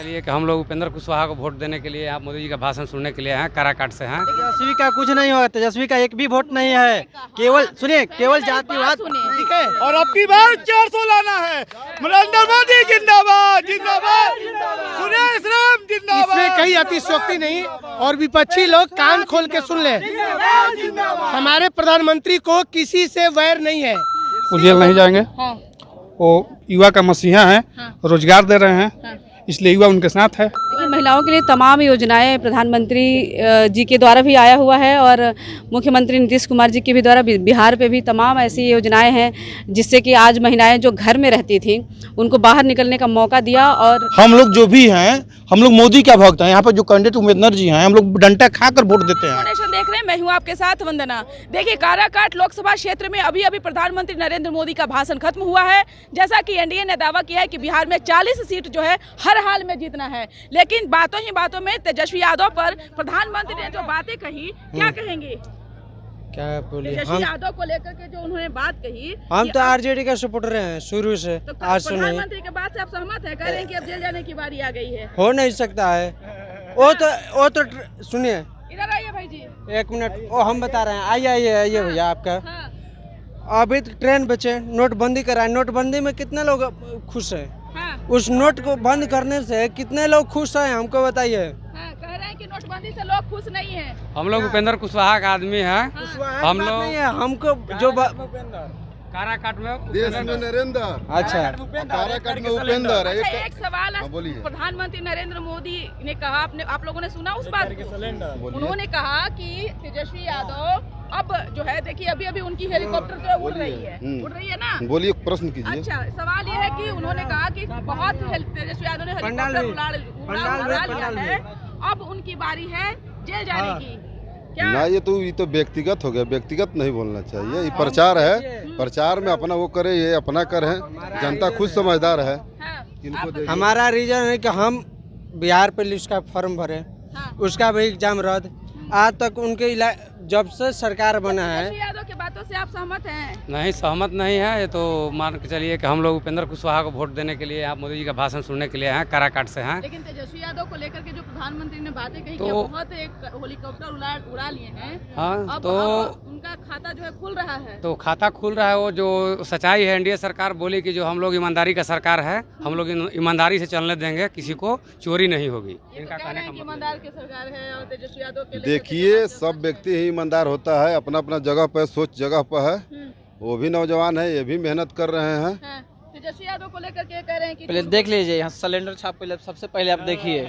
चलिए कि हम लोग उपेंद्र कुशवाहा को वोट देने के लिए आप मोदी जी का भाषण सुनने के लिए हैं, काराकाट से हैं। तेजस्वी का कुछ नहीं होगा, तेजस्वी का एक भी वोट नहीं है, केवल सुनिए केवल जातिवाद, ठीक है। और अब की बार 400 लाना है। नरेंद्र मोदी जिंदाबाद जिंदाबाद, सुरेश राम जिंदाबाद। इसमें कहीं अतिशयोक्ति नहीं और विपक्षी लोग कान खोल के सुन ले, हमारे प्रधानमंत्री को किसी से वैर नहीं है। वो जेल नहीं जाएंगे। वो युवा का मसीहा हैं, रोजगार दे रहे हैं, इसलिए युवा उनके साथ है। देखिए, महिलाओं के लिए तमाम योजनाएं प्रधानमंत्री जी के द्वारा भी आया हुआ है और मुख्यमंत्री नीतीश कुमार जी के भी द्वारा बिहार पे भी तमाम ऐसी योजनाएं हैं जिससे कि आज महिलाएं जो घर में रहती थी उनको बाहर निकलने का मौका दिया। और हम लोग जो भी हैं, हम लोग मोदी का भक्त हैं। यहाँ पर जो कैंडिडेट उम्मीदवार जी हैं, हम लोग डंडा खाकर वोट देते हैं। देख रहे हैं, मैं हूँ आपके साथ वंदना। देखिए, काराकाट लोकसभा क्षेत्र में अभी अभी प्रधानमंत्री नरेंद्र मोदी का भाषण खत्म हुआ है। जैसा कि एनडीए ने दावा किया है कि बिहार में 40 सीट जो है हर हाल में जीतना है, लेकिन बातों ही बातों में तेजस्वी यादव पर प्रधानमंत्री ने जो बातें कही, क्या कहेंगे? क्या बोलिए, तेजस्वी यादव को लेकर के जो उन्होंने बात कही, हम तो आरजेडी का सपोर्टर हैं शुरू से। तो आज से नहीं, प्रधानमंत्री के बात से आप सहमत है? कह रहे हैं कि अब जेल जाने की बारी आ गई है। हो नहीं सकता है। वो तो सुनिए, इधर आइए भाई जी, 1 मिनट, वो हम बता रहे हैं। आइए भैया, आपका अभी तो ट्रेन बचे, नोटबंदी कराए, नोटबंदी में कितने लोग खुश हैं? उस नोट को बंद करने से कितने लोग खुश हैं, हमको बताइए। कह रहे हैं कि नोटबंदी से लोग खुश नहीं है। हम लोग उपेंद्र कुशवाहा का आदमी हैं। हम लोग नहीं है, हमको जो काराकाट में देश में नरेंद्र, अच्छा काराकाट में उपेंद्र। एक सवाल है, प्रधानमंत्री नरेंद्र मोदी ने कहा, आप लोगों ने सुना उस बात को? उन्होंने कहा कि तेजस्वी यादव अब जो है, देखिए अभी अभी उनकी हेलीकॉप्टर जो उड़ रही है ना। बोलिए, प्रश्न कीजिए। अच्छा, सवाल ये है कि उन्होंने कहा कि बहुत तेजस्वी यादव ने हेलीकॉप्टर उड़ा लिया है, अब उनकी बारी है जेल जाने की। ना, ये तो व्यक्तिगत हो गया, व्यक्तिगत नहीं बोलना चाहिए। ये प्रचार है, प्रचार में अपना वो करे, ये अपना कर है। जनता खुद समझदार है। हमारा रीजन है कि हम बिहार पुलिस का फॉर्म भरे, उसका भी एग्जाम रद्द। आज तक उनके जब से सरकार बना है। यादव की बातों से आप सहमत हैं? नहीं, सहमत नहीं है। ये तो मान के चलिए कि हम लोग उपेंद्र कुशवाहा को वोट देने के लिए आप मोदी जी का भाषण सुनने के लिए हैं, काराकाट से हैं। लेकिन तेजस्वी यादव को लेकर के जो प्रधानमंत्री ने बातें कही, तो बहुत एक हेलीकॉप्टर उड़ा लिए हैं। हाँ, अब तो उनका खाता जो है खुल रहा है। तो खाता खुल रहा है। वो जो सच्चाई है, एनडीए सरकार बोली कि जो हम लोग ईमानदारी का सरकार है, हम लोग ईमानदारी से चलने देंगे, किसी को चोरी नहीं होगी। इनका कहना है कि ईमानदार की सरकार है और तेजस्वी यादव के देखिए, सब व्यक्ति ही ईमानदार होता है, अपना अपना जगह पर, सोच जगह पर है। वो भी नौजवान है, ये भी मेहनत कर रहे हैं। तेजस्वी यादव को लेकर के कह रहे हैं कि पहले देख लीजिए, यहाँ सिलेंडर छाप पहले सबसे पहले आप देखिए,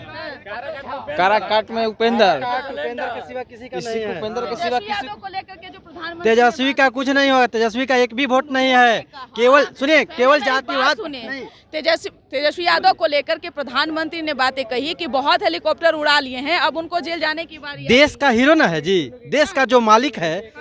काराकाट में उपेंद्र के सिवा किसी का नहीं है। उपेंद्र के सिवा किसी को लेकर के जो प्रधानमंत्री, तेजस्वी का कुछ नहीं होगा, तेजस्वी का एक भी वोट नहीं है, केवल सुनिए केवल जातिवाद। तेजस्वी यादव को लेकर के प्रधानमंत्री ने बातें कही कि बहुत हेलीकॉप्टर उड़ा लिए हैं, अब उनको जेल जाने की बारी है। देश का हीरो ना है जी, देश का जो मालिक है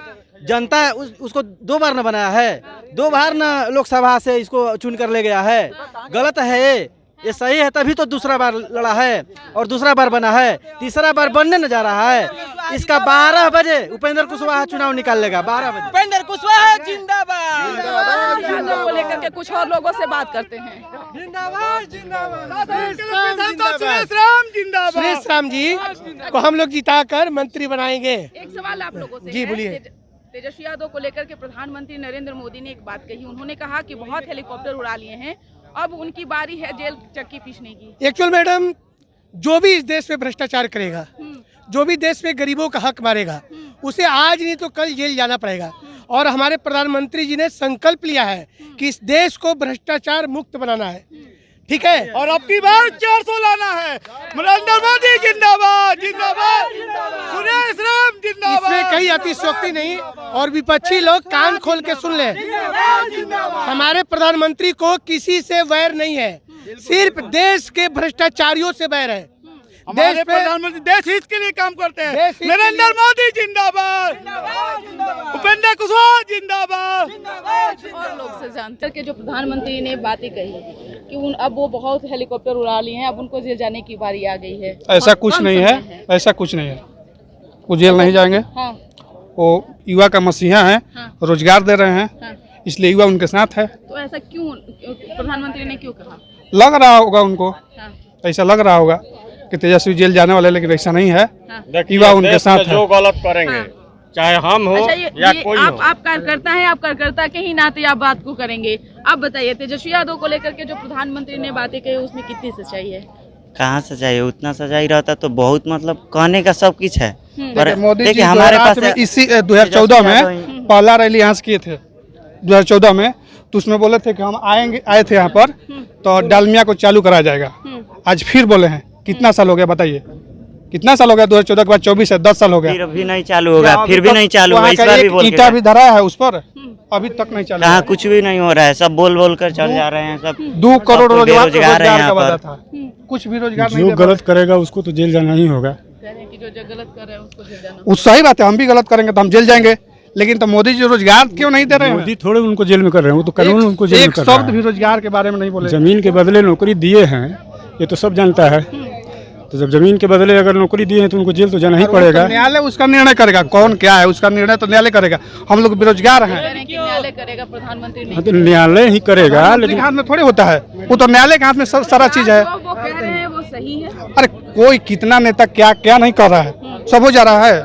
जनता है, उसको 2 बार न बनाया है, 2 बार न लोकसभा से इसको चुन कर ले गया है। गलत है ये सही है, तभी तो दूसरा बार लड़ा है और दूसरा बार बना है, तीसरा बार बनने न जा रहा है। इसका 12 बजे उपेंद्र कुशवाहा चुनाव निकाल लेगा, 12 बजे। उपेंद्र कुशवाहा जिंदाबाद। यादव को लेकर के कुछ और लोगों से बात करते हैं। सुरेश राम जी को हम लोग जिताकर मंत्री बनाएंगे। एक सवाल आप लोगों से जी, बोलिए। तेजस्वी यादव को लेकर के प्रधानमंत्री नरेंद्र मोदी ने एक बात कही, उन्होंने कहा कि बहुत हेलीकॉप्टर उड़ा लिए हैं, अब उनकी बारी है जेल चक्की पीसने की। एक्चुअल मैडम, जो भी इस देश में भ्रष्टाचार करेगा, जो भी देश में गरीबों का हक मारेगा, उसे आज नहीं तो कल जेल जाना पड़ेगा। और हमारे प्रधानमंत्री जी ने संकल्प लिया है कि इस देश को भ्रष्टाचार मुक्त बनाना है, ठीक है। और अब की बार 400 लाना है। नरेंद्र मोदी जिंदाबाद जिंदाबाद, सुरेश राम जिंदाबाद। इसमें कहीं अतिशयोक्ति नहीं और विपक्षी लोग कान खोल के सुन ले, हमारे प्रधानमंत्री को किसी से वैर नहीं है, सिर्फ देश के भ्रष्टाचारियों से वैर है। देश प्रधानमंत्री देश हित के लिए काम करते हैं। नरेंद्र मोदी जिंदाबाद, उपेंद्र कुशवाहा जिंदाबाद। और लोग से जानते हैं कि जो प्रधानमंत्री ने बातें कही कि अब वो बहुत हेलीकॉप्टर उड़ा लिए हैं, अब उनको जेल जाने की बारी आ गई है। ऐसा कुछ नहीं है, ऐसा कुछ नहीं है। वो जेल नहीं जाएंगे। वो युवा का मसीहा हैं, रोजगार दे रहे हैं, इसलिए युवा उनके साथ है। तो ऐसा क्यों प्रधानमंत्री ने क्यों कहा? लग रहा होगा उनको तो ऐसा लग रहा होगा कि तेजस्वी जेल जाने वाले, लेकिन ऐसा नहीं है। युवा उनके साथ है। जो गलत करेंगे चाहे हम हो अच्छा, या ये कोई आप हो। आप कार्यकर्ता हैं, आप कार्यकर्ता के ही नाते आप बात को करेंगे। आप बताइए तेजस्वी यादव को लेकर के जो प्रधानमंत्री ने बातें कही उसमें कितनी सच्चाई है? कहाँ सच्चाई है? उतना सच्चाई रहता तो बहुत मतलब कहने का सब कुछ है। पर मोदी जी देखिए हमारे 2008 पास में इसी 2014 में पहला रैली यहाँ से किए थे 2014 में, तो उसमें बोले थे कि हम आए थे यहाँ पर तो डालमिया को चालू कराया जाएगा। आज फिर बोले हैं, कितना साल हो गया बताइए, कितना साल हो गया? 2014 के बाद 24 है, 10 साल हो गया। फिर भी नहीं चालू होगा, फिर भी नहीं चालू होगा। इस बार भी बोल ईटा भी धरा है उस पर, अभी तक नहीं चालू। कहाँ कुछ भी नहीं हो रहा है, सब बोल बोल कर चल जा रहे हैं। सब 2 करोड़ रोजगार बेरोजगार है यहाँ का वादा पर। था, कुछ भी रोजगार नहीं जो दे पा गलत करेगा उसको तो जेल जाना ही होगा। कह रहे हैं कि जो गलत कर रहे हैं उसको जेल जाना। वो सही बात है, हम भी गलत करेंगे तो हम जेल जाएंगे, लेकिन तो मोदी जी रोजगार क्यों नहीं दे रहे हैं? मोदी थोड़े उनको जेल में कर रहे हैं, वो तो कानून उनको जेल में एक कर रहा शब्द है। भी रोजगार के बारे में नहीं बोले। जमीन के बदले नौकरी दिए हैं, ये तो सब जानता है। तो जब जमीन के बदले अगर नौकरी दिए हैं तो उनको जेल तो जाना ही पड़ेगा। न्यायालय उसका निर्णय करेगा, कौन क्या है उसका निर्णय तो न्यायालय करेगा। हम लोग बेरोजगार हैं, कह रहे हैं कि न्यायालय करेगा, प्रधानमंत्री नहीं। हाँ, तो न्यायालय ही करेगा, प्रधानमंत्री लेकिन के हाथ में थोड़ी होता है, वो तो न्यायालय के हाथ में सारा चीज है। वो कह रहे हैं वो सही है। अरे कोई कितना नेता क्या क्या नहीं कर रहा है, सब हो जा रहा है।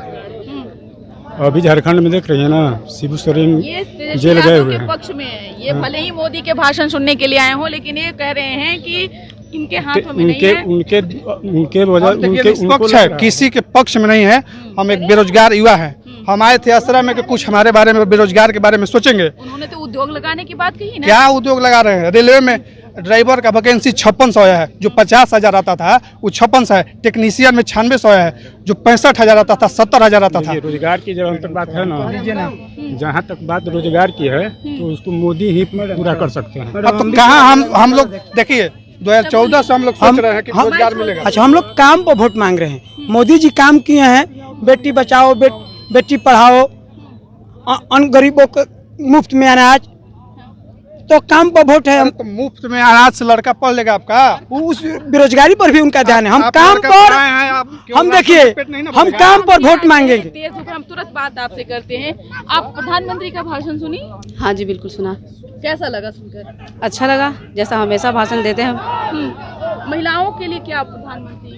अभी झारखंड में देख रही है ना, शिबू सोरेन ये तेजस्वी जेल गए यादव हुए के हैं। पक्ष में है। ये भले ही मोदी के भाषण सुनने के लिए आए हों, लेकिन ये कह रहे हैं कि इनके हाथों में नहीं उनके है। उनके वजह हम देखिए, उनके निष्पक्ष है, किसी के पक्ष में नहीं है। हम एक बेरोजगार युवा हैं, हम आए थे आश्रय में कि कुछ हमारे बारे में, बेरोजगार के बारे में सोचेंगे। उन्होंने तो उद्योग लगाने की बात कही ना। क्या उद्योग लगा रहे हैं? रेलवे में ड्राइवर का वैकेंसी 5600 आया है, जो 50,000 आता था वो 5600 है। टेक्नीशियन में 9600 आया है, जो 65,000 आता था 70,000 आता था। रोजगार की जब तक बात है ना, जहाँ तक बात रोजगार की है तो उसको मोदी ही पूरा कर सकते हैं। अब तो कहाँ हम लोग देखिए 2014 से हम लोग सोच रहे हैं कि रोजगार मिलेगा। अच्छा, हम लोग काम पर वोट मांग रहे हैं। मोदी जी काम किए हैं, बेटी बचाओ, बेटी पढ़ाओ, गरीबों को मुफ्त में अनाज, तो काम पर वोट है। हम तो मुफ्त में अनाज से लड़का पढ़ लेगा आपका? उस बेरोजगारी पर भी उनका ध्यान है। हम आप काम लड़का पर, पढ़ाए हैं, आप क्यों हम लड़का देखिए का पेट नहीं ना हम भरेगा? काम पर वोट मांगेंगे। तेज धूप है, हम तुरंत बात आपसे करते हैं। आप प्रधानमंत्री का भाषण सुनी? हाँ जी, बिल्कुल सुना। कैसा लगा सुनकर? अच्छा लगा, जैसा हमेशा भाषण देते हैं। महिलाओं के लिए क्या प्रधानमंत्री?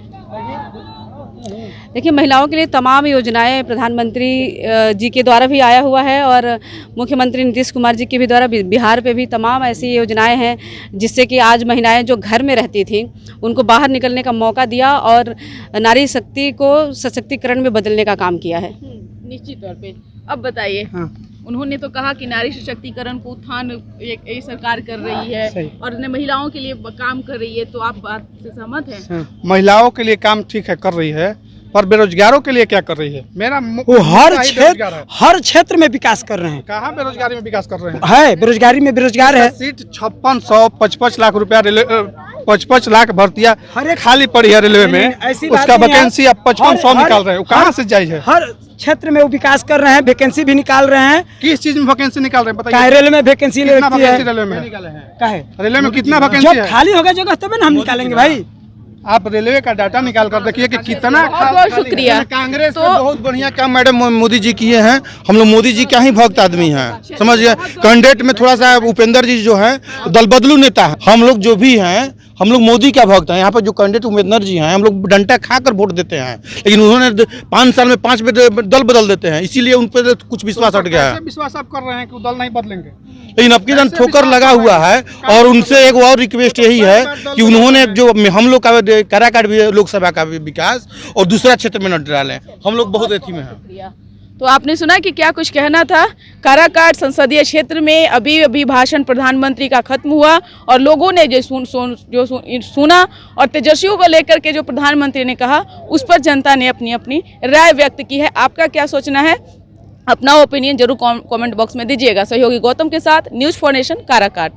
देखिए, महिलाओं के लिए तमाम योजनाएं प्रधानमंत्री जी के द्वारा भी आया हुआ है, और मुख्यमंत्री नीतीश कुमार जी के भी द्वारा बिहार पे भी तमाम ऐसी योजनाएं हैं जिससे कि आज महिलाएं जो घर में रहती थी उनको बाहर निकलने का मौका दिया और नारी शक्ति को सशक्तिकरण में बदलने का काम किया है। निश्चित तौर पे। अब बताइए, उन्होंने तो कहा कि नारी सशक्तिकरण को उत्थान एक सरकार कर रही है और महिलाओं के लिए काम कर रही है, तो आप बात से सहमत हैं? महिलाओं के लिए काम ठीक है, कर रही है, पर बेरोजगारों के लिए क्या कर रही है? मेरा वो हर बेरोजगार है। हर क्षेत्र में विकास कर रहे हैं। कहाँ बेरोजगारी में विकास कर रहे हैं? है बेरोजगारी में बेरोजगार है। सीट 5600, 55 लाख रुपया, 55 लाख भर्तियां खाली पड़ी है रेलवे में, ऐसी बात उसका नहीं है। वैकेंसी अब 5500 निकाल रहे हैं। वो कहाँ से जायज है? हर क्षेत्र में वो विकास कर रहे हैं, वैकेंसी भी निकाल रहे हैं। किस चीज में वैकेंसी निकाल रहे हैं बताइए? रेलवे में वैकेंसी कितना लगती है। वैकेंसी रेलवे में? काहे? रेलवे में कितना वैकेंसी जब है? खाली होगा जगह तब ना हम निकालेंगे भाई। आप रेलवे का डाटा निकाल कर देखिए कि कितना। बहुत शुक्रिया। कांग्रेस तो बहुत बढ़िया काम मैडम मोदी जी किए हैं। हम लोग मोदी जी क्या ही भक्त आदमी हैं, समझिए। कैंडिडेट में थोड़ा सा उपेंद्र जी जो हैं दल बदलू नेता है। हम लोग जो भी हैं हम लोग मोदी का भक्त हैं। यहाँ पर जो कैंडिडेट उपेंद्र जी हैं हम लोग डंडा खाकर वोट देते हैं, लेकिन उन्होंने 5 साल में 5 दल बदल देते हैं, इसीलिए उन पर कुछ विश्वास हट गया है। विश्वास आप कर रहे हैं कि वो दल नहीं बदलेंगे? लेकिन अब की जन ठोकर लगा हुआ है। और उनसे एक और रिक्वेस्ट यही है कि उन्होंने जो हम लोग का काराकाट भी लोकसभा का भी विकास और दूसरा क्षेत्र में न डालें। हम लोग बहुत अथी में हैं। तो आपने सुना कि क्या कुछ कहना था। काराकाट संसदीय क्षेत्र में अभी अभी भाषण प्रधानमंत्री का खत्म हुआ और लोगों ने जो सुना और तेजस्वियों को लेकर के जो प्रधानमंत्री ने कहा उस पर जनता ने अपनी अपनी राय व्यक्त की है। आपका क्या सोचना है? अपना ओपिनियन जरूर कमेंट बॉक्स में दीजिएगा। सहयोगी गौतम के साथ न्यूज़ फॉर नेशन, काराकाट।